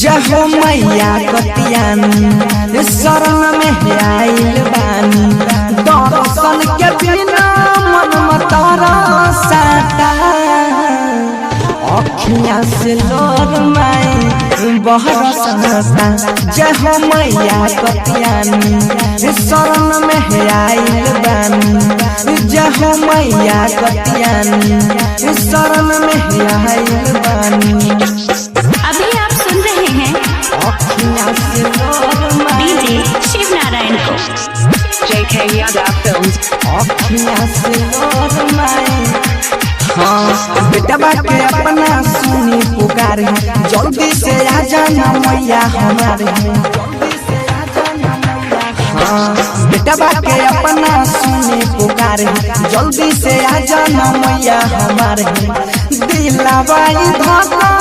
जहो मैया कतियान शरण में आइल बानी दर्शन के बिना मन मतरा साता अखियां से लोर माई बहरसता। जहो मैया कतियान शरण में आइल बानी जहो मैया कतियान शरण में आइल बानी। अभी आप सुन रहे हैं डीजे शिव नारायण को। JK Yadav Films। हाँ बेटा के अपना सुनी पुकार है जल्दी से आ जाना मैया हमारे। हाँ बेटा के अपना सुनी पुकार है जल्दी से आ जाना मैया हमारे। दिलवाई धका